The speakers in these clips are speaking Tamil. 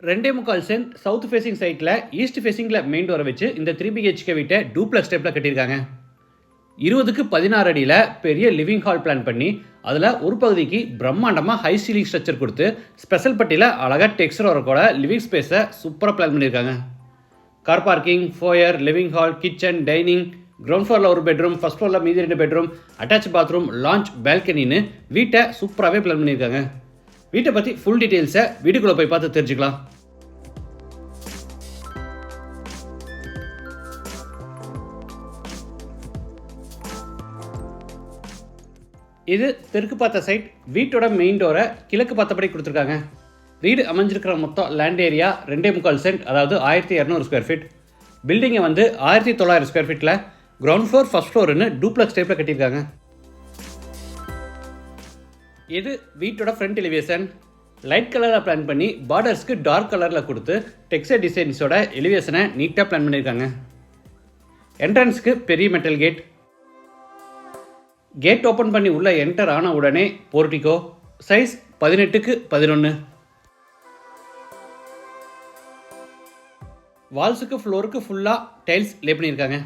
2.25 சென்ட் சவுத் ஃபேசிங் சைட்டில் ஈஸ்ட் ஃபேசிங்கில் மெயின் டோரை வச்சு இந்த 3 பிஹெச்கே வீட்டை டூப்ளக்ஸ் டைப்பில் கட்டியிருக்காங்க. 20க்கு 16 அடியில் பெரிய லிவிங் ஹால் பிளான் பண்ணி அதில் ஒரு பகுதிக்கு பிரம்மாண்டமாக ஹை சீலிங் ஸ்ட்ரக்சர் கொடுத்து ஸ்பெஷல் பட்டியில் அழகாக டெக்ஸ்டர் வரக்கூட லிவிங் ஸ்பேஸை சூப்பராக பிளான் பண்ணியிருக்காங்க. Car parking, foyer, living hall, kitchen, dining, ground ஃப்ளோரில் ஒரு பெட்ரூம், ஃபர்ஸ்ட் ஃப்ளோரில் மீதி 2 பெட்ரூம், அட்டாச் பாத்ரூம், லான்ச், பால்கனின்னு வீட்டை சூப்பராகவே பிளான் பண்ணியிருக்காங்க. வீட்டை பற்றி ஃபுல் டீட்டெயில்ஸை வீட்டுக்குள்ளே போய் பார்த்து தெரிஞ்சுக்கலாம். இது தெற்கு பார்த்த சைட். வீட்டோட மெயின் டோரை கிழக்கு பார்த்தபடி கொடுத்துருக்காங்க. வீடு அமைஞ்சிருக்கிற மொத்தம் லேண்ட் ஏரியா 2.25 சென்ட், அதாவது 1200 ஸ்கொயர் ஃபீட். பில்டிங்கை 1900 ஸ்கொயர் ஃபீட்டில் கிரவுண்ட் ஃப்ளோர், ஃபர்ஸ்ட் ஃப்ளோர்னு டூப்ளக்ஸ் டைப்பில் கட்டியிருக்காங்க. இது வீட்டோட ஃப்ரண்ட் எலிவேஷன். லைட் கலரில் பிளான் பண்ணி பார்டர்ஸ்க்கு டார்க் கலரில் கொடுத்து டெக்ஸ்டர் டிசைன்ஸோட எலிவேஷனை நீட்டாக பிளான் பண்ணியிருக்காங்க. என்ட்ரன்ஸ்க்கு பெரிய மெட்டல் கேட். கேட் ஓப்பன் பண்ணி உள்ள என்டர் ஆன உடனே போர்டிகோ. சைஸ் 18க்கு 11. வால்ஸுக்கு ஃப்ளோருக்கு ஃபுல்லாக டைல்ஸ் லே பண்ணியிருக்காங்க.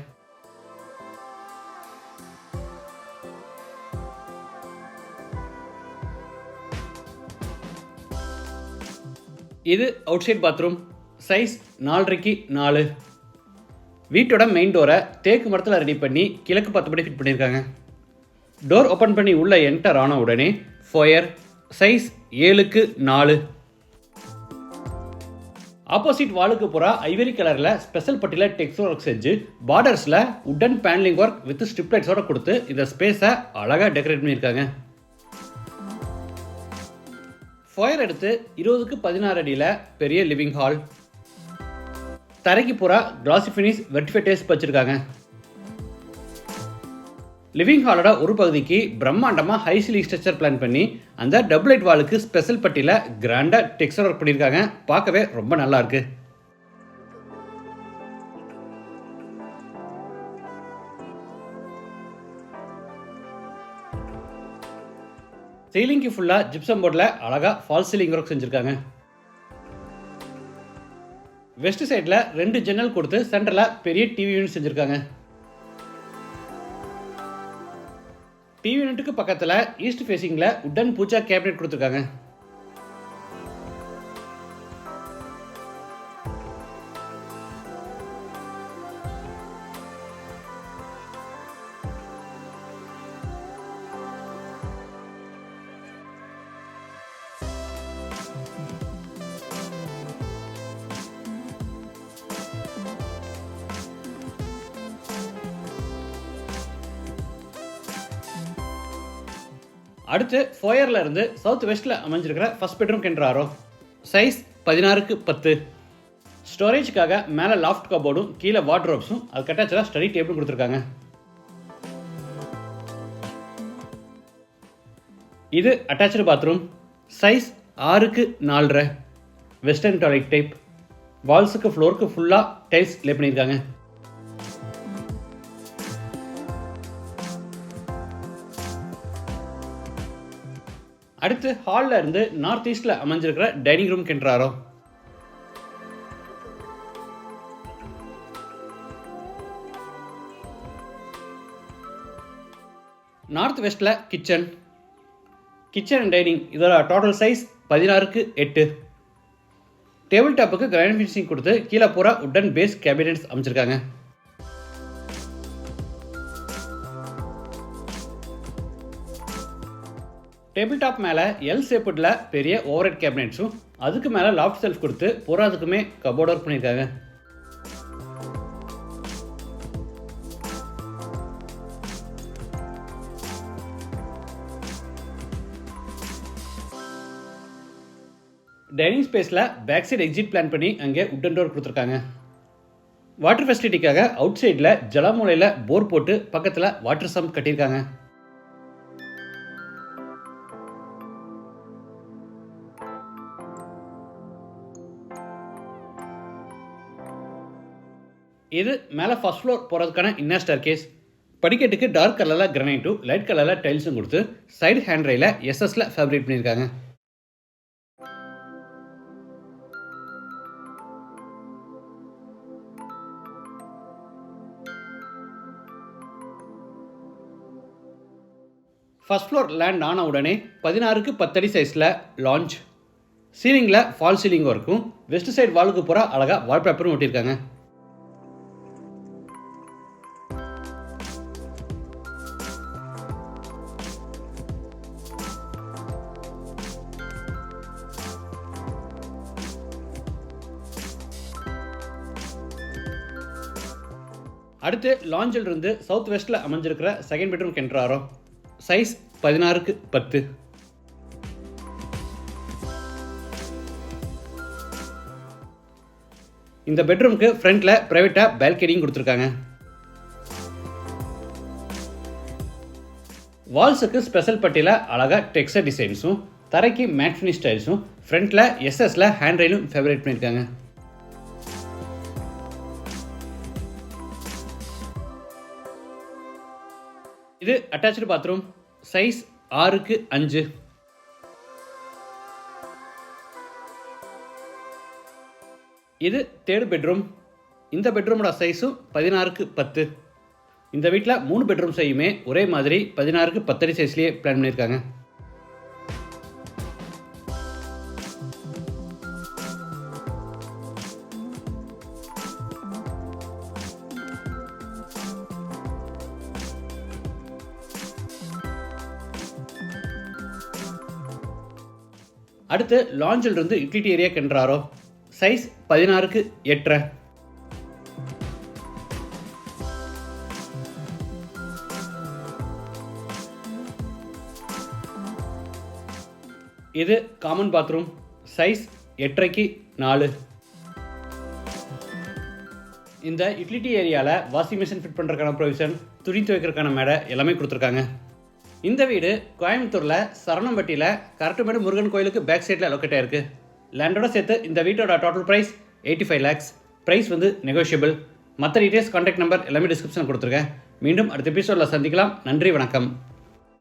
இது அவுட் சைட் பாத்ரூம். சைஸ் 4.5க்கு 4. வீட்டோட மெயின் டோரை தேக்கு மரத்தில் ரெடி பண்ணி கிழக்கு பார்த்தபடி ஃபிட் பண்ணியிருக்காங்க. டோர் ஓப்பன் பண்ணி உள்ள என்டர் ஆன உடனே ஃபோயர். சைஸ் 7க்கு 4. ஆப்போசிட் வாலுக்கு பூரா ஐவரி கலரில் ஸ்பெஷல் பட்டியில் டெக்ஸ்டர் ஒர்க் செஞ்சு பார்டர்ஸில் wooden panelling work with strip லைட்ஸோட கொடுத்து இந்த ஸ்பேஸை அழகாக டெக்கரேட் பண்ணியிருக்காங்க. ஃபோயர் எடுத்து 20க்கு 16 அடியில் பெரிய லிவிங் ஹால். தரைக்கு பூரா கிளாசி ஃபினிஷ் வெர்டிஃபை டைல்ஸ் வச்சிருக்காங்க. லிவிங் ஹாலோட ஒரு பகுதிக்கு பிரம்மாண்டமாக ஹை சீலிங் ஸ்ட்ரக்சர் பிளான் பண்ணி அந்த டபுள் லைட் வாலுக்கு ஸ்பெஷல் பட்டியில் கிராண்டாக டெக்ஸ்டர் ஒர்க் பண்ணியிருக்காங்க. பார்க்கவே ரொம்ப நல்லா இருக்கு. சீலிங்க்கு ஃபுல்லாக ஜிப்சம் போர்டில் அழகாக ஃபால் சீலிங் ஒர்க் செஞ்சுருக்காங்க. வெஸ்ட் சைடில் 2 ஜன்னல் கொடுத்து சென்டரில் பெரிய டிவி யூனிட் செஞ்சுருக்காங்க. டிவி யூனிட்டுக்கு பக்கத்தில் ஈஸ்ட் ஃபேசிங்கில் உட்டன் பூஜா கேபினெட் கொடுத்துருக்காங்க. அடுத்து ஃபோயரில் இருந்து சவுத் வெஸ்ட்டில் அமைஞ்சிருக்கிற ஃபர்ஸ்ட் பெட்ரூம் கென்றாரோ. சைஸ் 16க்கு 10. ஸ்டோரேஜுக்காக மேலே லாஃப்ட் கபோர்டும் கீழே வார்ட்ரோப்ஸும் அது கட்டாச்சலாக ஸ்டடி டேபிளும் கொடுத்துருக்காங்க. இது அட்டாச்சு பாத்ரூம். சைஸ் 6க்கு 4.5. Western toilet type. வால்ஸுக்கு ஃப்ளோருக்கு ஃபுல்லாக டைல்ஸ் லே பண்ணியிருக்காங்க. அடுத்து ஹாலில் இருந்து நார்த் ஈஸ்டில் அமைஞ்சிருக்கிற டைனிங் ரூம் கென்றாரோ. நார்த் வெஸ்ட்டில் கிச்சன் அண்ட் டைனிங். இதோட டோட்டல் சைஸ் 16க்கு 8. டேபிள் டாப்புக்கு கிரானைட் ஃபினிஷிங் கொடுத்து கீழே பூரா உட்டன் பேஸ் கேபினெட்ஸ் அமைச்சிருக்காங்க. டேபிள் டாப் மேலே எல் ஷேப்பில் பெரிய ஓவர்ஹெட் கேபினெட்ஸும் அதுக்கு மேலே லாஃப்ட் செல்ஃப் கொடுத்து பூராதுக்குமே கபோர்ட் ஒர்க் பண்ணியிருக்காங்க. டைனிங் ஸ்பேஸில் பேக் சைடு எக்ஸிட் பிளான் பண்ணி அங்கே உட்டன் டோர் கொடுத்துருக்காங்க. வாட்டர் ஃபெசிலிட்டிக்காக அவுட் சைடில் ஜலமூலையில் போர் போட்டு பக்கத்தில் வாட்டர் சம்ப் கட்டியிருக்காங்க. இது மேலே ஃபர்ஸ்ட் ஃப்ளோர் போகிறதுக்கான இன்னர் ஸ்டேர் கேஸ். படிக்கட்டுக்கு டார்க் கலரில் கிரானைட்டும் லைட் கலரில் டைல்ஸும் கொடுத்து சைடு ஹேண்ட் ரயில எஸ்எஸ்ல ஃபேப்ரிக் பண்ணியிருக்காங்க. ஃபர்ஸ்ட் ஃப்ளோர் லேண்ட் ஆன உடனே 16க்கு 10 அடி சைஸில் லான்ச். சீலிங்கில் ஃபால் சீலிங் ஒர்க்கும் வெஸ்ட் சைடு வாலுக்கு பூரா அழகாக வால்பேப்பரும் ஒட்டியிருக்காங்க. அடுத்து லாஞ்சில் இருந்து சவுத் வெஸ்ட்டில் அமைஞ்சிருக்கிற செகண்ட் பெட்ரூம் கென்ட்ராரோ. சைஸ் 16க்கு 10. இந்த பெட்ரூமுக்கு ஃப்ரண்ட்டில் ப்ரைவேட்டாக பால்கனியும் கொடுத்துருக்காங்க. வால்ஸுக்கு ஸ்பெஷல் பட்டியில் அழகாக டெக்ஸ்டர் டிசைன்ஸும் தரைக்கு மேட் ஃபினிஷ் ஸ்டைல்ஸும் ஃப்ரண்ட்டில் எஸ்எஸ்ல ஹேண்ட் ரெயிலும் ஃபேவரேட் பண்ணியிருக்காங்க. இது அட்டாச்சு பாத்ரூம். சைஸ் 6க்கு 5. இது தேர்ட் பெட்ரூம். இந்த பெட்ரூமோட சைஸும் 16க்கு 10. இந்த வீட்டில் 3 பெட்ரூம் சையுமே ஒரே மாதிரி 16க்கு 10 அடி சைஸ்லேயே பிளான் பண்ணியிருக்காங்க. அடுத்து லாஞ்சில் இருந்து யூட்டிலிட்டி ஏரியா கென்ட்ராரோ. சைஸ் 16க்கு 8. இது காமன் பாத்ரூம். சைஸ் 8.5க்கு 4. இந்த யூட்டிலிட்டி ஏரியாவில் வாஷிங் மிஷின் ஃபிட் பண்ணுறதுக்கான ப்ரொவிஷன், துணி துவைக்கிறதுக்கான மேடை எல்லாமே கொடுத்துருக்காங்க. இந்த வீடு கோயம்புத்தூரில் சரணம்பட்டியில் கரட்டுமேடு முருகன் கோயிலுக்கு பேக் சைடில் லொக்கேட் ஆயிருக்கு. லேண்டோட சேர்த்து இந்த வீட்டோட டோட்டல் ப்ரைஸ் 85 lakhs. ப்ரைஸ் வந்து நெகோஷியபிள். மற்ற டீட்டெயில்ஸ், கான்டாக்ட் நம்பர் எல்லாமே டிஸ்கிரிப்ஷனில் கொடுத்துருக்கேன். மீண்டும் அடுத்த எபிசோடில் சந்திக்கலாம். நன்றி, வணக்கம்.